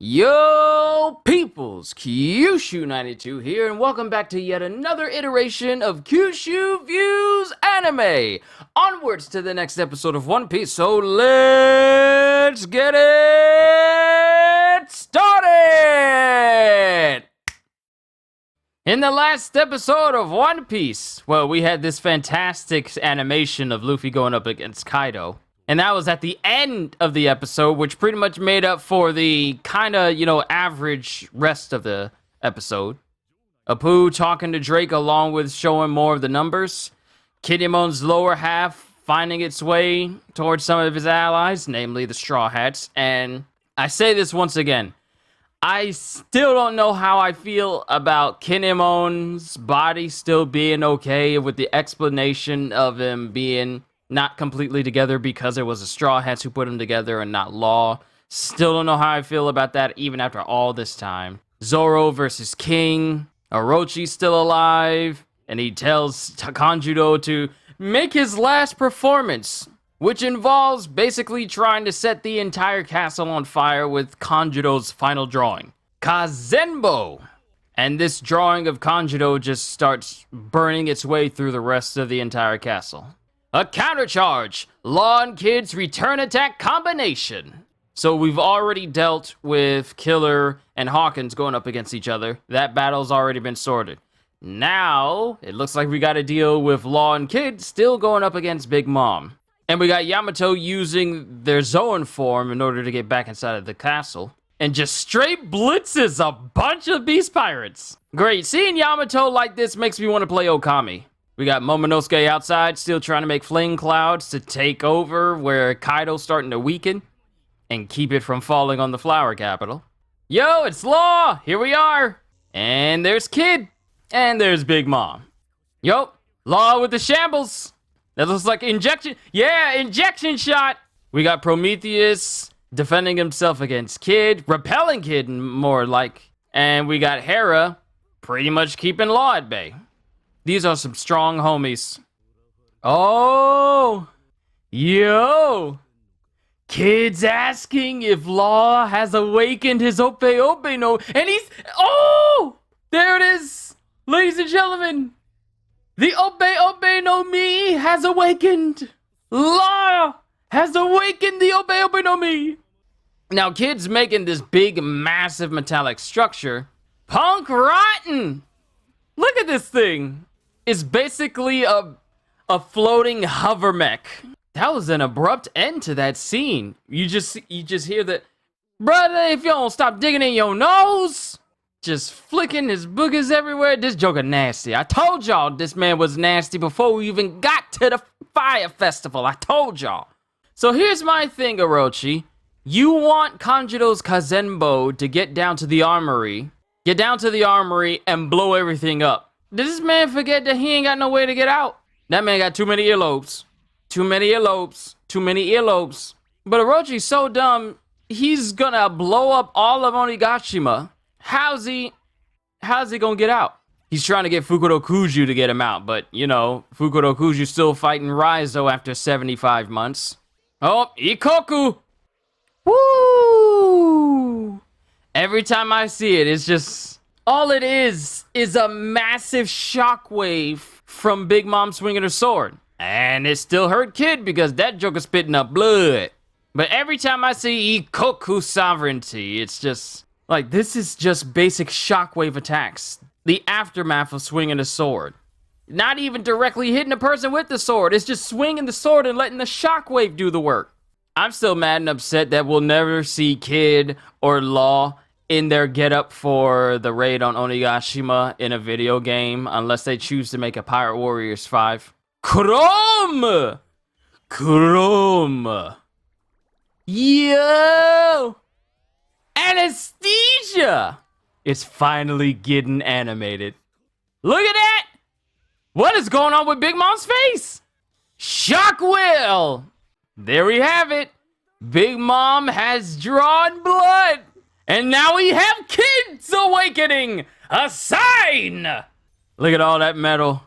Yo, peoples, Qushu92 here, and welcome back to yet another iteration of Qushu Views Anime. Onwards to the next episode of One Piece, so let's get it started! In the last episode of One Piece, well, we had this fantastic animation of Luffy going up against Kaido. And that was at the end of the episode, which pretty much made up for the kind of, average rest of the episode. Apu talking to Drake along with showing more of the numbers. Kinemon's lower half finding its way towards some of his allies, namely the Straw Hats. And I say this once again. I still don't know how I feel about Kinemon's body still being okay with the explanation of him being not completely together because it was the Straw Hats who put them together and not Law. Still don't know how I feel about that even after all this time. Zoro versus King. Orochi's still alive. And he tells Kanjuro to make his last performance, which involves basically trying to set the entire castle on fire with Kanjuro's final drawing. Kazenbo! And this drawing of Kanjuro just starts burning its way through the rest of the entire castle. A countercharge! Law and Kid's return attack combination! So we've already dealt with Killer and Hawkins going up against each other. That battle's already been sorted. Now, it looks like we gotta deal with Law and Kid still going up against Big Mom. And we got Yamato using their Zoan form in order to get back inside of the castle. And just straight blitzes a bunch of Beast Pirates. Great, seeing Yamato like this makes me want to play Okami. We got Momonosuke outside, still trying to make flame clouds to take over where Kaido's starting to weaken and keep it from falling on the flower capital. Yo, it's Law! Here we are! And there's Kid. And there's Big Mom. Yo, Law with the shambles. That looks like injection. Yeah, injection shot! We got Prometheus defending himself against Kid, repelling Kid more like. And we got Hera pretty much keeping Law at bay. These are some strong homies. Oh! Yo! Kid's asking if Law has awakened his Ope Ope no... And he's... Oh! There it is! Ladies and gentlemen! The Ope Ope no Mi has awakened! Law has awakened the Ope Ope no Mi! Now, Kid's making this big, massive metallic structure. Punk rotten! Look at this thing! It's basically a floating hover mech. That was an abrupt end to that scene. You just hear that, brother, if you don't stop digging in your nose, just flicking his boogers everywhere. This Joker nasty. I told y'all this man was nasty before we even got to the fire festival. I told y'all. So here's my thing, Orochi. You want Kanjuro's Kazenbo to get down to the armory and blow everything up. Did this man forget that he ain't got no way to get out? That man got too many earlobes. Too many earlobes. Too many earlobes. But Orochi's so dumb, he's gonna blow up all of Onigashima. How's he gonna get out? He's trying to get Fukuro Kuju to get him out, but, Fukuro Kuju's still fighting Raizo after 75 months. Oh, Ikoku! Woo! Every time I see it, it's just... All it is a massive shockwave from Big Mom swinging her sword. And it still hurt Kid because that Joker's spitting up blood. But every time I see Ikoku sovereignty, it's just... Like, this is just basic shockwave attacks. The aftermath of swinging a sword. Not even directly hitting a person with the sword. It's just swinging the sword and letting the shockwave do the work. I'm still mad and upset that we'll never see Kid or Law in their getup for the raid on Onigashima in a video game, unless they choose to make a Pirate Warriors 5. Chrome! Yo! Anesthesia! It's finally getting animated. Look at that! What is going on with Big Mom's face? Shockwill! There we have it. Big Mom has drawn blood. And now we have Kid's awakening! A sign! Look at all that metal.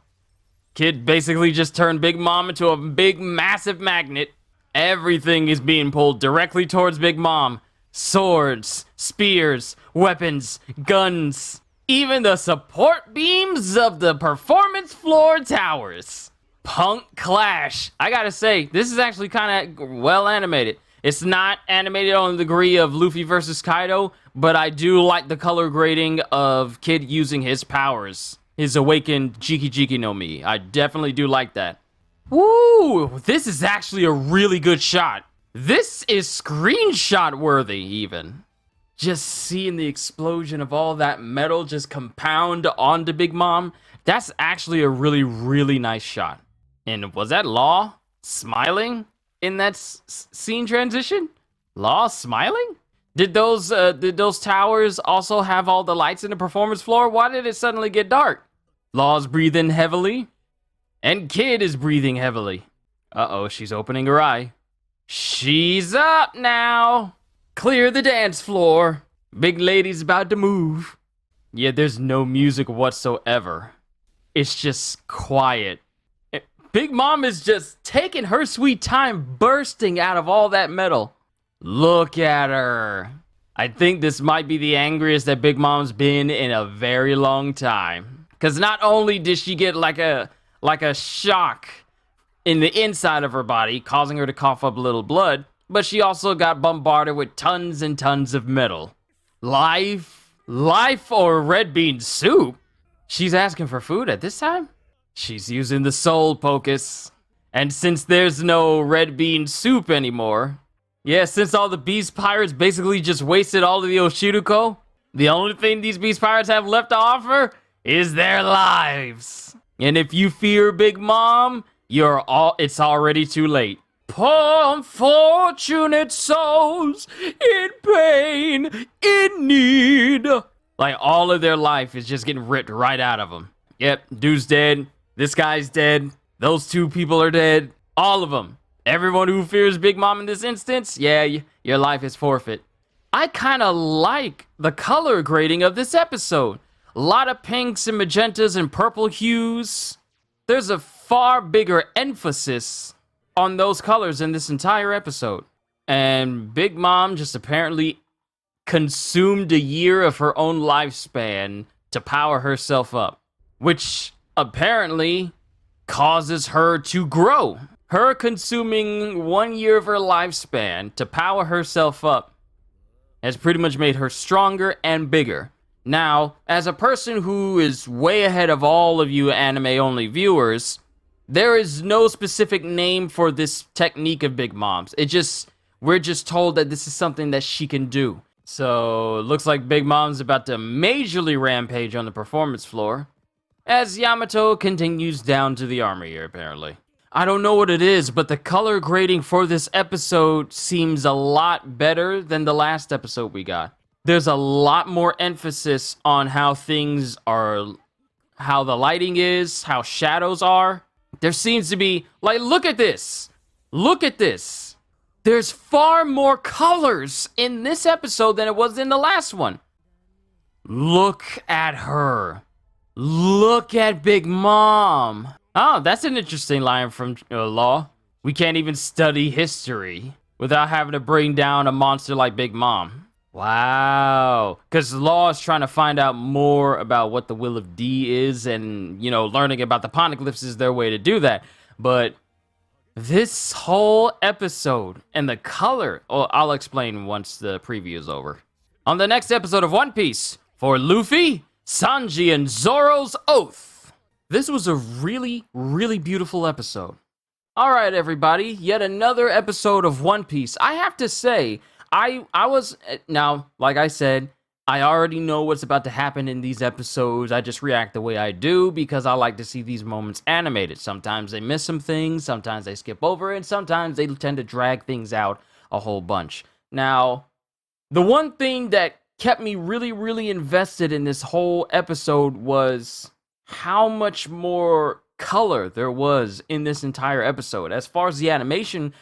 Kid basically just turned Big Mom into a big, massive magnet. Everything is being pulled directly towards Big Mom. Swords, spears, weapons, guns, even the support beams of the performance floor towers. Punk clash. I gotta say, this is actually kind of well animated. It's not animated on the degree of Luffy versus Kaido, but I do like the color grading of Kid using his powers. His awakened Jiki Jiki no Mi. I definitely do like that. Woo! This is actually a really good shot. This is screenshot worthy, even. Just seeing the explosion of all that metal just compound onto Big Mom, that's actually a really, really nice shot. And was that Law smiling in that scene transition? Law smiling? Did those towers also have all the lights in the performance floor? Why did it suddenly get dark? Law's breathing heavily, and Kid is breathing heavily. Uh-oh, she's opening her eye. She's up now. Clear the dance floor. Big lady's about to move. Yeah, there's no music whatsoever. It's just quiet. Big Mom is just taking her sweet time bursting out of all that metal. Look at her. I think this might be the angriest that Big Mom's been in a very long time. Because not only did she get like a shock in the inside of her body, causing her to cough up a little blood, but she also got bombarded with tons and tons of metal. Life or red bean soup? She's asking for food at this time? She's using the soul focus. And since there's no red bean soup anymore, yeah, since all the Beast Pirates basically just wasted all of the Oshiruko, the only thing these Beast Pirates have left to offer is their lives. And if you fear Big Mom, it's already too late. Poor unfortunate souls in pain, in need. Like, all of their life is just getting ripped right out of them. Yep, dude's dead. This guy's dead. Those two people are dead. All of them. Everyone who fears Big Mom in this instance, yeah, your life is forfeit. I kind of like the color grading of this episode. A lot of pinks and magentas and purple hues. There's a far bigger emphasis on those colors in this entire episode. And Big Mom just apparently consumed a year of her own lifespan to power herself up, which apparently causes her to grow. Her consuming 1 year of her lifespan to power herself up has pretty much made her stronger and bigger. Now, as a person who is way ahead of all of you anime-only viewers, there is no specific name for this technique of Big Mom's. We're just told that this is something that she can do. So, it looks like Big Mom's about to majorly rampage on the performance floor, as Yamato continues down to the armor here, apparently. I don't know what it is, but the color grading for this episode seems a lot better than the last episode we got. There's a lot more emphasis on how things are, how the lighting is, how shadows are. There seems to be, like, look at this. Look at this. There's far more colors in this episode than it was in the last one. Look at her. Look at Big Mom. Oh, that's an interesting line from Law. We can't even study history without having to bring down a monster like Big Mom. Wow. Because Law is trying to find out more about what the Will of D is, and, learning about the poneglyphs is their way to do that. But this whole episode and the color, I'll explain once the preview is over. On the next episode of One Piece, for Luffy, Sanji, and Zoro's Oath. This was a really, really beautiful episode. Alright, everybody, yet another episode of One Piece. I have to say, I was, now, like I said, I already know what's about to happen in these episodes. I just react the way I do because I like to see these moments animated. Sometimes they miss some things, sometimes they skip over it, and sometimes they tend to drag things out a whole bunch. Now, the one thing that kept me really, really invested in this whole episode was how much more color there was in this entire episode. As far as the animation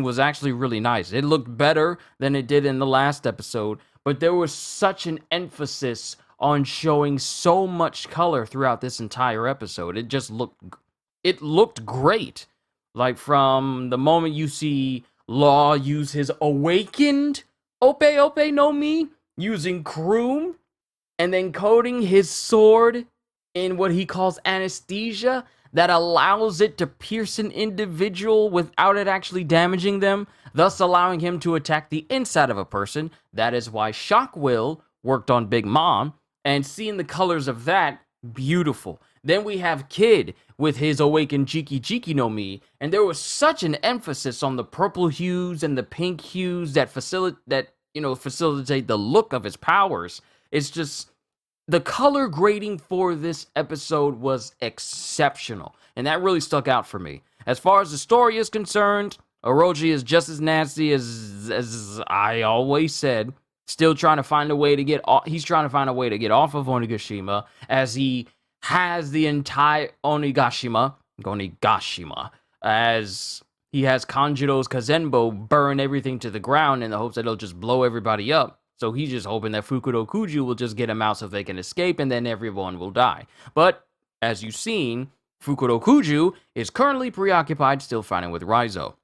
was actually really nice. It looked better than it did in the last episode, but there was such an emphasis on showing so much color throughout this entire episode. It looked great. Like, from the moment you see Law use his awakened Ope Ope no Mi using Kroom and then coating his sword in what he calls anesthesia that allows it to pierce an individual without it actually damaging them, thus allowing him to attack the inside of a person. That is why Shockwill worked on Big Mom, and seeing the colors of that, beautiful. Then we have Kid with his awakened Jiki Jiki no Mi, and there was such an emphasis on the purple hues and the pink hues that facilitate the look of his powers. It's just the color grading for this episode was exceptional, and that really stuck out for me. As far as the story is concerned, Orochi is just as nasty as I always said. Still trying to find a way to get off. He's trying to find a way to get off of Onigashima, as he has the entire Onigashima, as he has Kanjiro's Kazenbo burn everything to the ground in the hopes that it'll just blow everybody up. So he's just hoping that Fukuro Kuju will just get him out so they can escape, and then everyone will die. But, as you've seen, Fukuro Kuju is currently preoccupied still fighting with Raizo.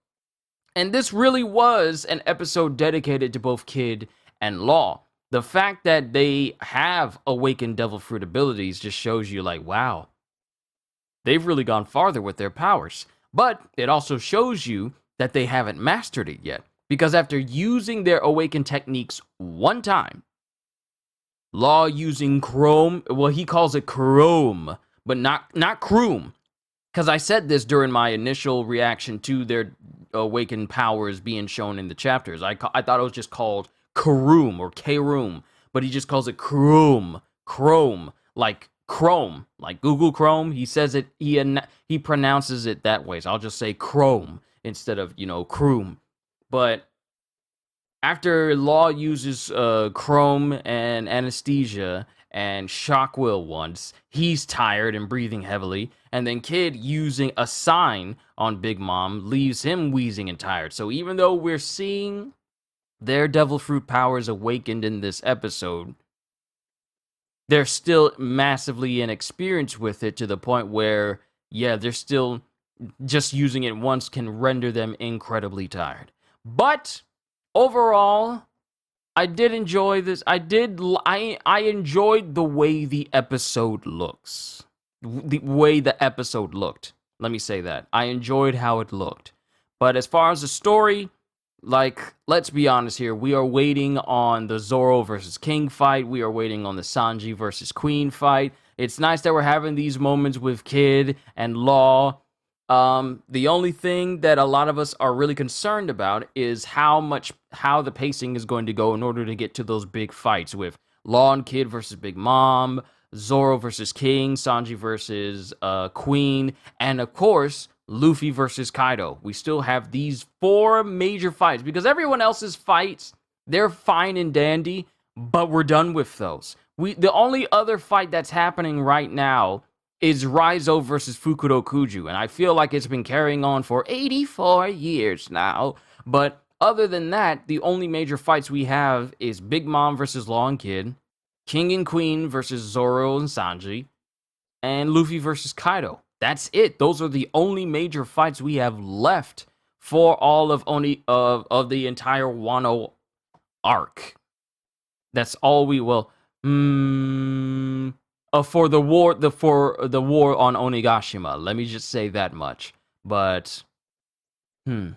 And this really was an episode dedicated to both Kid and Law. The fact that they have awakened Devil Fruit abilities just shows you, like, wow, they've really gone farther with their powers. But it also shows you that they haven't mastered it yet. Because after using their awakened techniques one time, Law using Chrome, well, he calls it Chrome, but not Kroom. Because I said this during my initial reaction to their awakened powers being shown in the chapters. I thought it was just called Karoom or K-Room, but he just calls it Chrome, like Chrome, like Google Chrome. He says it, he pronounces it that way, so I'll just say Chrome instead of, Kroom. But after Law uses Chrome and anesthesia and Shockwill once, he's tired and breathing heavily, and then Kid using a sign on Big Mom leaves him wheezing and tired. So even though we're seeing their Devil Fruit powers awakened in this episode, they're still massively inexperienced with it, to the point where, yeah, they're still just using it once can render them incredibly tired. But overall, I did enjoy this. I enjoyed the way the episode looks. The way the episode looked. Let me say that. I enjoyed how it looked. But as far as the story, like, let's be honest here. We are waiting on the Zoro versus King fight. We are waiting on the Sanji versus Queen fight. It's nice that we're having these moments with Kid and Law. The only thing that a lot of us are really concerned about is how the pacing is going to go in order to get to those big fights with Law and Kid versus Big Mom, Zoro versus King, Sanji versus Queen, and of course, Luffy versus Kaido. We still have these 4 major fights, because everyone else's fights, they're fine and dandy, but we're done with those. The only other fight that's happening right now is Raizo versus Fukuro Kuju, and I feel like it's been carrying on for 84 years now. But other than that, the only major fights we have is Big Mom versus Law and Kid, King and Queen versus Zoro and Sanji, and Luffy versus Kaido. That's it. Those are the only major fights we have left for all of the entire Wano arc. That's all we will. For the war on Onigashima. Let me just say that much. But we're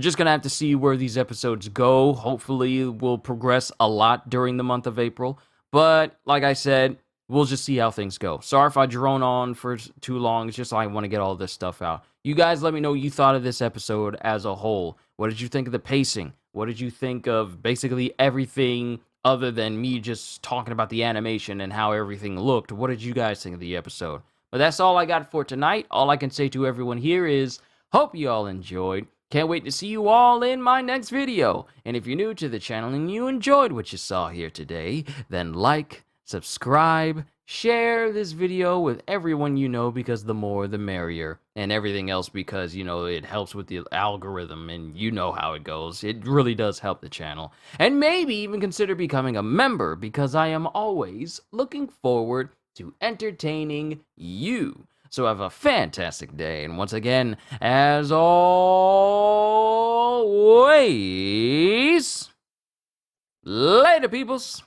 just gonna have to see where these episodes go. Hopefully, we'll progress a lot during the month of April. But like I said, we'll just see how things go. Sorry if I drone on for too long. It's just I want to get all this stuff out. You guys let me know what you thought of this episode as a whole. What did you think of the pacing? What did you think of basically everything other than me just talking about the animation and how everything looked? What did you guys think of the episode? But that's all I got for tonight. All I can say to everyone here is, hope you all enjoyed. Can't wait to see you all in my next video. And if you're new to the channel and you enjoyed what you saw here today, then like, subscribe, share this video with everyone you know, because the more the merrier, and everything else because, it helps with the algorithm, and you know how it goes. It really does help the channel. And maybe even consider becoming a member, because I am always looking forward to entertaining you. So have a fantastic day, and once again, as always, Later, peoples.